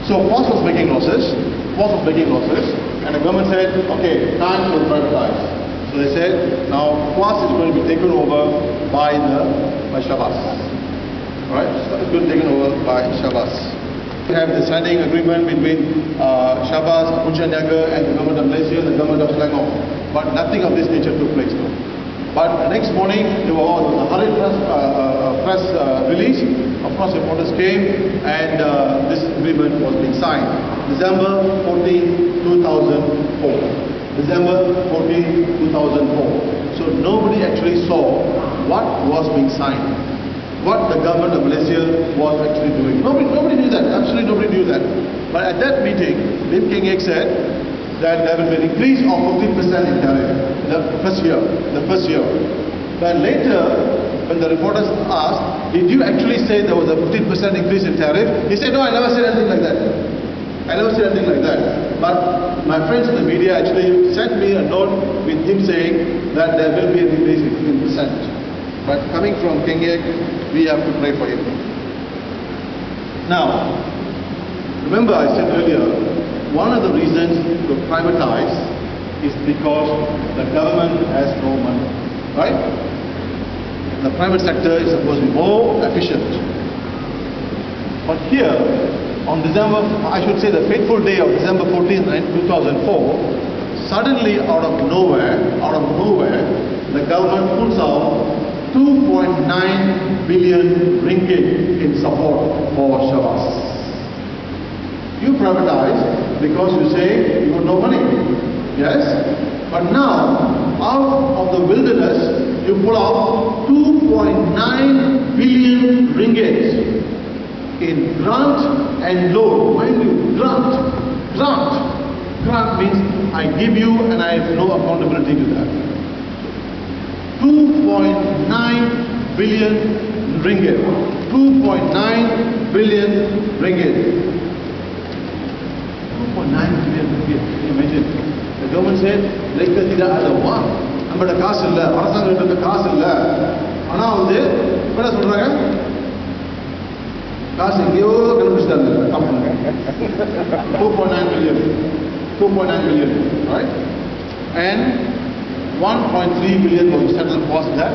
So Force was making losses, and the government said, okay, time to privatize. So they said, now Force is going to be taken over by Shabas. Alright, so it's going to be taken over by Shabas. We have the signing agreement between Shabas, Santiago, and the government of Malaysia and the government of Klang. But nothing of this nature took place. But the next morning, there was a hurried press release. Of course, reporters came, and this agreement was being signed. December 14, 2004. December 14, 2004. So nobody actually saw what was being signed, what the government of Malaysia was actually doing. Nobody knew that. Absolutely nobody knew that. But at that meeting, Lim Keng Yek said that there will be an increase of 15% in tariff the first year. But later, when the reporters asked, did you actually say there was a 15% increase in tariff? He said, no, I never said anything like that. But my friends in the media actually sent me a note with him saying that there will be an increase of 15%. But coming from Keng Yek, we have to pray for him. Now, remember I said earlier, one of the reasons to privatize is because the government has no money, right? The private sector is supposed to be more efficient. But here, on December, I should say the fateful day of December 14, 2004, suddenly out of nowhere, the government puts out 2.9 billion ringgit in support for Shabas. You privatize because you say you have no money. Yes? But now, out of the wilderness, you pull out 2.9 billion ringgit in grant and loan. Mind you, grant. Grant means I give you and I have no accountability to that. 2.9 billion ringgit. 2.9 billion ringgit. 2.9 billion ringgit. Can you imagine? The government said, "Lekka tidak ada wang, நம்மட காசு இல்ல, அரசாங்கத்துல காசு இல்ல." ஆனா வந்து என்ன சொல்றாங்க? காசு எங்கேயோ கண்டுபிடிச்சாங்க. 2.9 billion, right? And 1.3 billion was the central cost there.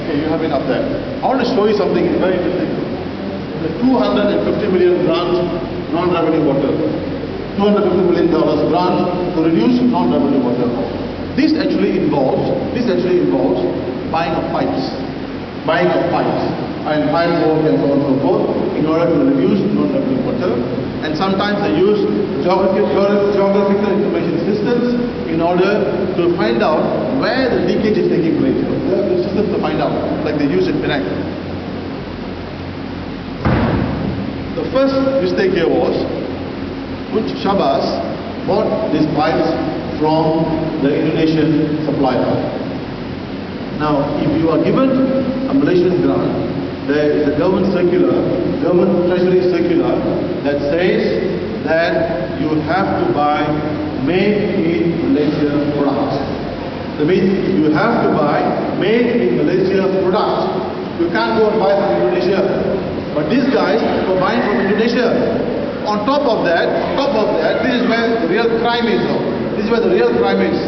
Okay, you have enough there. I want to show you something very interesting. The 250 million grant non-revenue water. $250 million grant to reduce non-revenue water. This actually involves buying of pipes and pipe work and so on and so forth in order to reduce non-revenue water. And sometimes they use geographical information systems in order to find out where the leakage is taking place. There are systems to find out, like they use in Penang. The first mistake here was, which Shabas bought these pipes from the Indonesian supplier. Now, if you are given a Malaysian grant, there is a government treasury circular that says that you have to buy made in Malaysia products. That means you have to buy made in Malaysia products. You can't go and buy from Indonesia. But these guys were buying from Indonesia. On top of that, this is where the real crime is.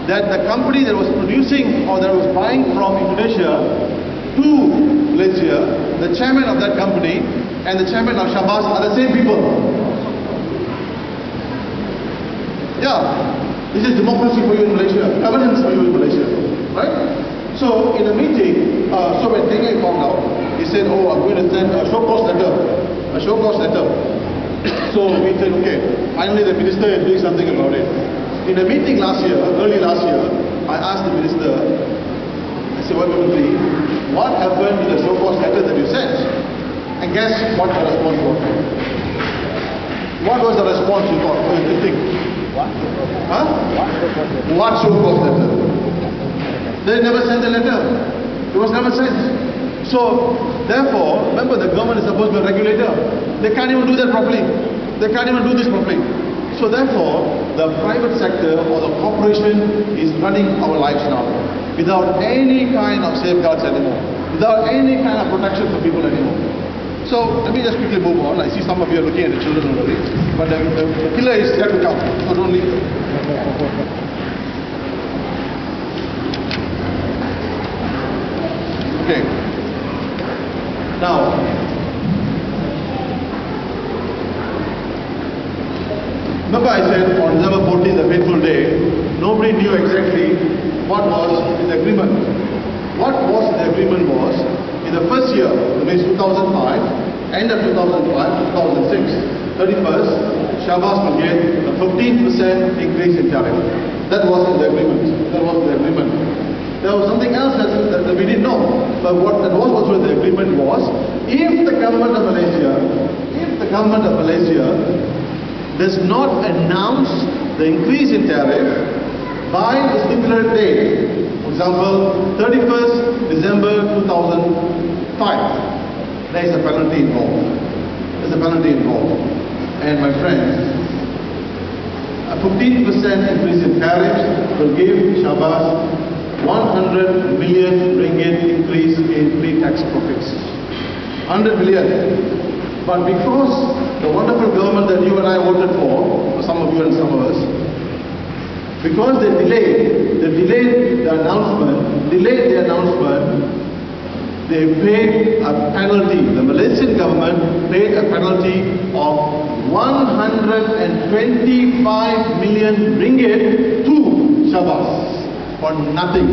That the company that was producing or that was buying from Indonesia to Malaysia, the chairman of that company and the chairman of Shabas are the same people. Yeah, this is democracy for you in Malaysia, governance for you in Malaysia, right? So in a meeting, so when Keng Yek found out, he said, "Oh, I'm going to send a show cause letter." So we said, okay, finally the minister is doing something about it. In a meeting early last year, I asked the minister, I said, what happened to the show cause letter that you sent? And guess what the response was? What was the response you got? What do you think? What show cause letter? They never sent the letter. It was never sent. So, therefore, remember the government is supposed to be a regulator. They can't even do that properly. They can't even do this properly. So therefore, the private sector or the corporation is running our lives now without any kind of safeguards anymore, without any kind of protection for people anymore. So let me just quickly move on. I see some of you are looking at the children already, but the killer is yet to come, so don't leave. Okay. Now, remember I said on December 14th, the fateful day, nobody knew exactly what was the agreement. What was the agreement was, in the first year, that means 2005, end of 2005, 2006, 31st, Shahbaz will get a 15% increase in tariff. That was the agreement. That was the agreement. There was something else that we didn't know. But what that was also the agreement was, if the government of Malaysia does not announce the increase in tariff by the stipulated date, for example, 31st December 2005, there is a penalty involved. There's a penalty involved. And my friends, a 15% increase in tariffs will give Shahbaz 100 million ringgit increase in pre-tax profits. 100 million. But because the wonderful government that you and I voted for some of you and some of us, because they delayed the announcement, they paid a penalty. The Malaysian government paid a penalty of 125 million ringgit to Shahbaz for nothing.